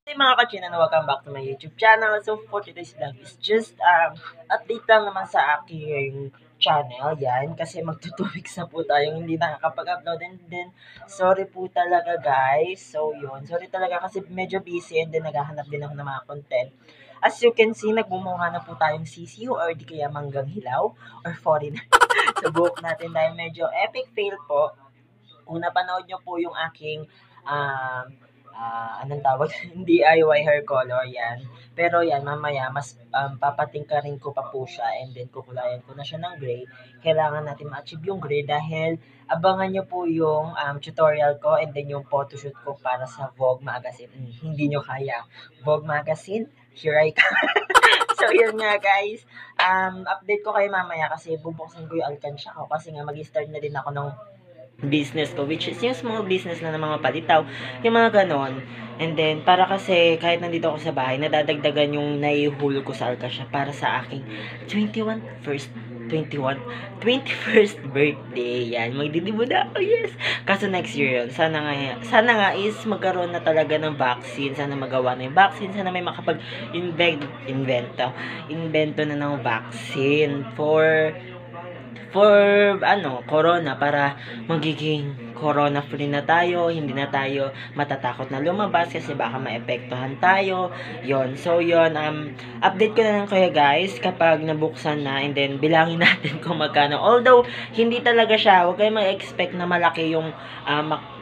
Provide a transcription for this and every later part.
Hey mga kachina, welcome back to my YouTube channel. So for today's vlog is just update lang naman sa aking channel. Yan, kasi magto 2 weeks na po tayong hindi nakakapag-upload. And then, sorry po talaga guys. So yun, sorry talaga kasi medyo busy and then naghahanap din ako ng mga content. As you can see, nagbumuha na po tayong sisiyo or di kaya manggang hilaw or foreigner. So buhok natin dahil medyo epic fail po. Kung napanood nyo po yung aking anong tawag? DIY hair color, yan. Pero yan, mamaya, mas papatingkarin ko pa po siya and then kukulayan ko na siya ng gray. Kailangan natin ma-achieve yung gray dahil abangan nyo po yung tutorial ko and then yung photoshoot ko para sa Vogue Magazine. Hindi nyo kaya. Vogue Magazine, here I come. So, yun nga guys. Update ko kayo mamaya kasi bubuksan ko yung alkansya ko kasi nga mag-start na din ako ng business ko, which is yung small business na ng mga palitaw, yung mga ganon. And then, para kasi kahit nandito ako sa bahay, nadadagdagan yung naihulog ko sa alkansya para sa aking 21st birthday. Yan, magdidibud ako, yes. Kaso next year yun, sana nga is magkaroon na talaga ng vaccine, sana magawa na yung vaccine, sana may invento na ng vaccine for corona para magiging corona free na tayo, hindi na tayo matatakot na lumabas kasi baka maepektuhan tayo. Yon. So yon, update ko na lang kayo guys kapag nabuksan na and then bilangin natin kung magkano. Although hindi talaga siya, huwag kayong mag-expect na malaki yung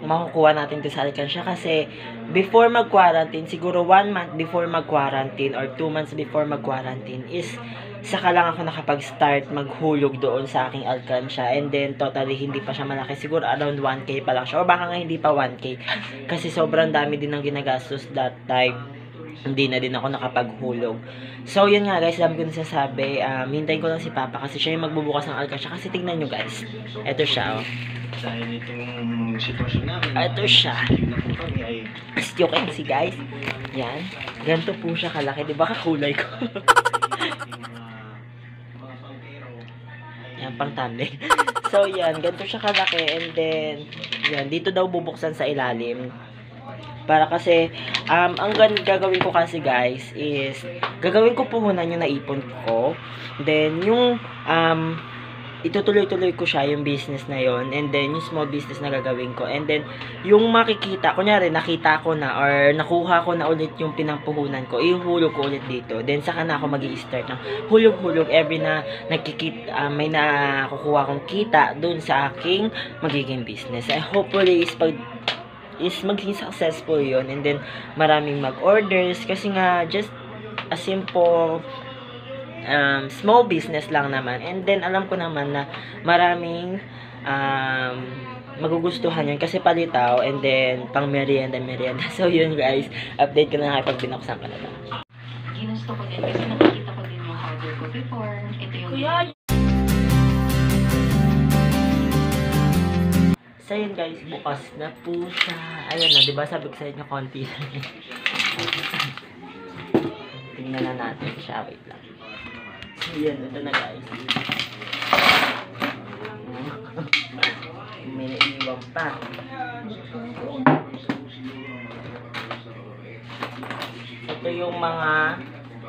makukuha natin to sa alkansya kasi before mag-quarantine, siguro 1 month before mag-quarantine or 2 months before mag-quarantine is saka lang ako nakapag-start maghulog doon sa aking alkansya and then totally hindi pa siya malaki, siguro around 1K pa lang siya o baka nga hindi pa 1K kasi sobrang dami din ng ginagastos that time, hindi na din ako nakapaghulog. So yun nga guys, dami ko nasasabi, hintayin ko lang si Papa kasi siya yung magbubukas ng alkansya kasi tignan nyo guys, eto siya dahil itong sitwasyon namin, eto siya, as you can see guys, yan, ganito po siya kalaki, diba kakulay ko. Yan, pang thumbnail. So, yan. Ganito siya kalaki. And then, yan. Dito daw bubuksan sa ilalim. Para kasi, ang gagawin ko kasi guys is, gagawin ko po muna yung naipon ko. Then, yung, itutuloy-tuloy ko siya, yung business na yon. And then, yung small business na gagawin ko. And then, yung makikita, kunyari, nakita ko na, or nakuha ko na ulit yung pinampuhunan ko, ihulog ko ulit dito. Then, saka na ako mag-i-start ng hulog-hulog every na may nakukuha kong kita dun sa aking magiging business. Hopefully, is maging successful yon. And then, maraming mag-orders. Kasi nga, just a simple small business lang naman. And then, alam ko naman na maraming magugustuhan yun kasi palitaw and then pang merienda. So, yun guys. Update ko na nga pag binuksan ko na lang. Ginusto ko din kasi nakikita ko din yung order ko before. Ito yung... So, yun guys. Bukas na po siya. Ayun na, diba sabi ko sa inyo konti lang. Tingnan na natin siya. Wait lang. Yan, ito na guys. May naiiwang pa. Ito yung mga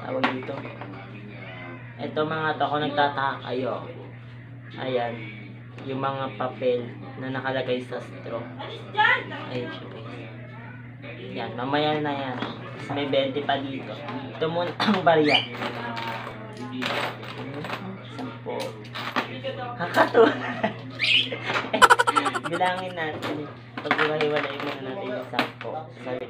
tawag dito. Ito mga to, kung nagtataka kayo. Ayan. Yung mga papel na nakalagay sa straw. Ayan siya guys. Yan, mamaya na yan. May 20 pa dito. Ito muna ang barya. 10. Kakato. Bilangin natin. Pag-iwalay muna natin yung 10. Sorry.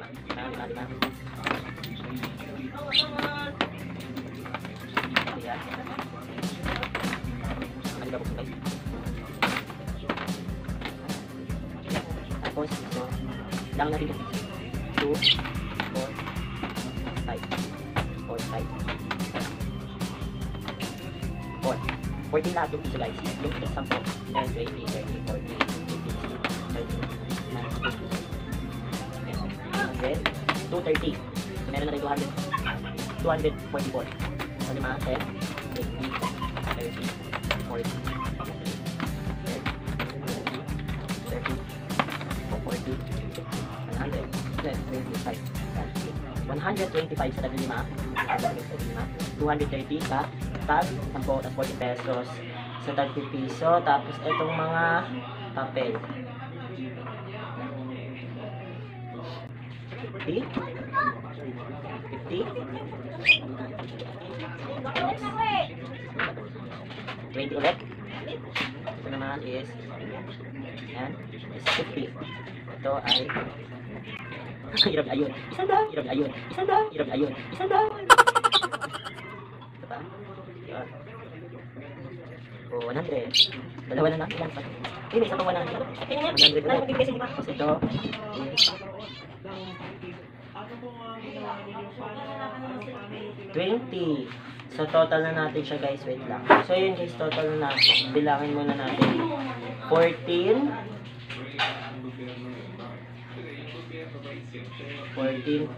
Tapos ito. Lang natin ito. 2, 4, 5. 14 lahat yung piso guys. Yung ito 10. 10, 20, 30, 40, 50, 60, 70, 230. So, meron na rin 244. So, 5, 10, 20, 30, 40, 30, 40, 100, 25, 125 sa tag 5. 230 sa tag 10, tapos 40 pesos sa tag 2 piso. Tapos itong mga papel. 50. 20 ulit. Ito naman is yan, is 50. Ito ay hirap ayun. Isang daan. Hirap ayun. Isang daan. Hirap ayun. Isang daan. Ito pa. Yan. O, 100. Dalawa na lang. Ilan pa? May isa pang 100. 100 ulit. Tapos ito is 20. So, total na natin siya, guys. Wait lang. So, yun, guys. Total na natin. Bilangin muna natin. 14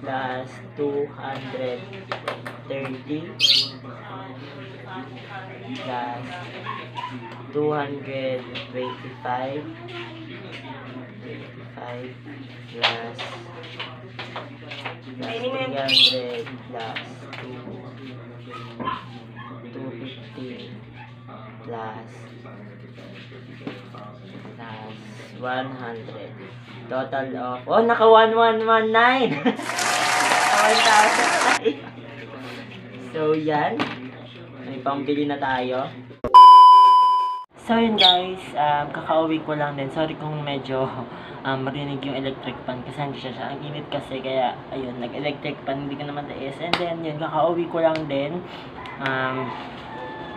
plus 230 plus 225 plus 300 plus 250 plus 100. Total of, oh, naka 1119. 1,000. So, yan. May pambili na tayo. So, yun guys. Kakauwi ko lang din. Sorry kung medyo marinig yung electric fan kasi hindi siya. Ang init kasi kaya, ayun, nag-electric fan. Hindi ko naman taas. And then, yun, kakauwi ko lang din.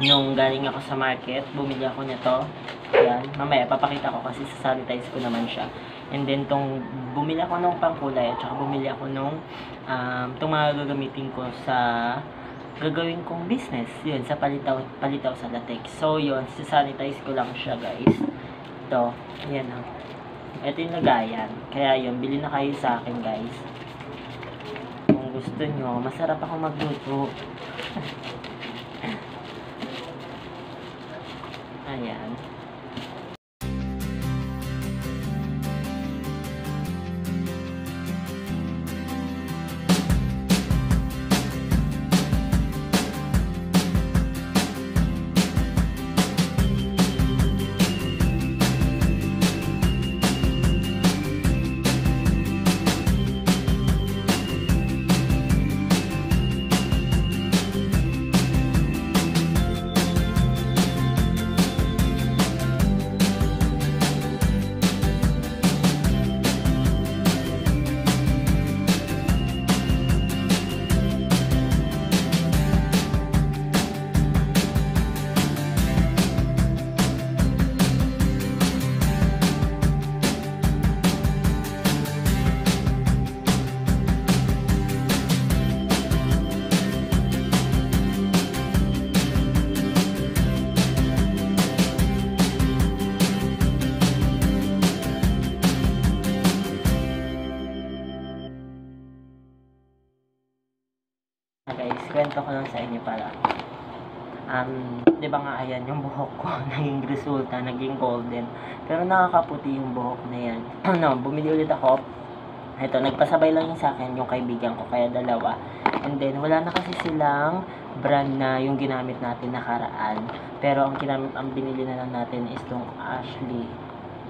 Nung galing ako sa market, bumili ako nito. Yan. Mamaya, papakita ko kasi sa-sanitize ko naman siya. And then, bumili ako nung pangkulay at saka bumili ako nung itong mga gagamitin ko sa gagawin kong business. Yun, sa palitaw sa latex. So, yun, sa-sanitize ko lang siya, guys. Ito, yan ha. Ito yung lagayan. Kaya yun, bili na kayo sa akin, guys. Kung gusto nyo, masarap ako magluto. Ayan. Guys, kwento ko lang sa inyo para di ba nga ayan yung buhok ko naging resulta, naging golden pero nakakaputi yung buhok na yan. Bumili ulit ako. Ito, nagpasabay lang yung sa akin yung kaibigan ko, kaya dalawa. And then wala na kasi silang brand na yung ginamit natin nakaraan, pero ang binili na lang natin is tong Ashley.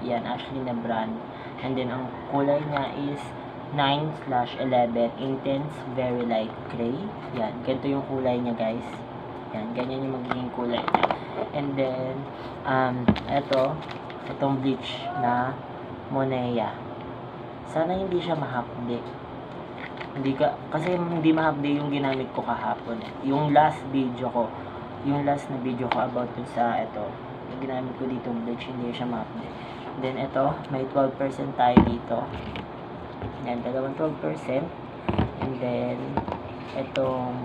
Yan, Ashley na brand. And then ang kulay niya is 9/11 intense very light gray. Yan, ganito yung kulay niya, guys. Yan, ganyan yung magiging kulay niya. And then itong bleach na Monea. Sana hindi siya mahapdi. Kasi hindi mahapdi yung ginamit ko kahapon. Yung last na video ko about sa ito. Yung ginamit ko dito bleach, hindi siya mahapdi. Then ito, may 12% tayo dito. Yan, dalawang 12%. And then, itong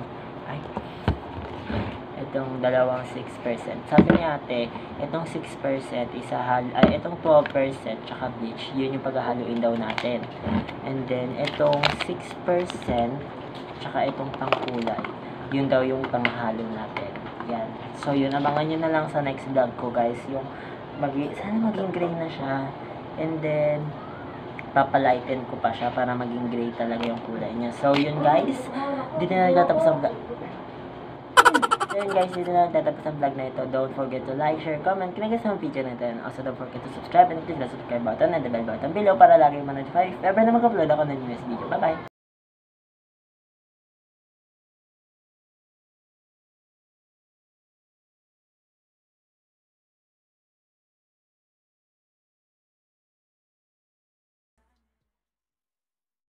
dalawang 6%. Sabi ni ate, itong 6% itong 12% tsaka bleach, yun yung paghahaluin daw natin. And then, itong 6% tsaka itong pangkulay, yun daw yung panghalo natin. Yan. So, yun, abangan nyo na lang sa next vlog ko, guys. Yung, sana maging gray na siya. And then, papalighten ko pa siya para maging gray talaga yung kulay niya. So, yun guys. Dito na nagtatapos ang vlog. So, yun guys, dito na nagtatapos ang vlog na ito. Don't forget to like, share, comment, kung nagustuhan ang video na ito. And also, don't forget to subscribe and click the subscribe button and the bell button below para lagi mo notify if ever na mag-upload ako ng newest video. Bye-bye!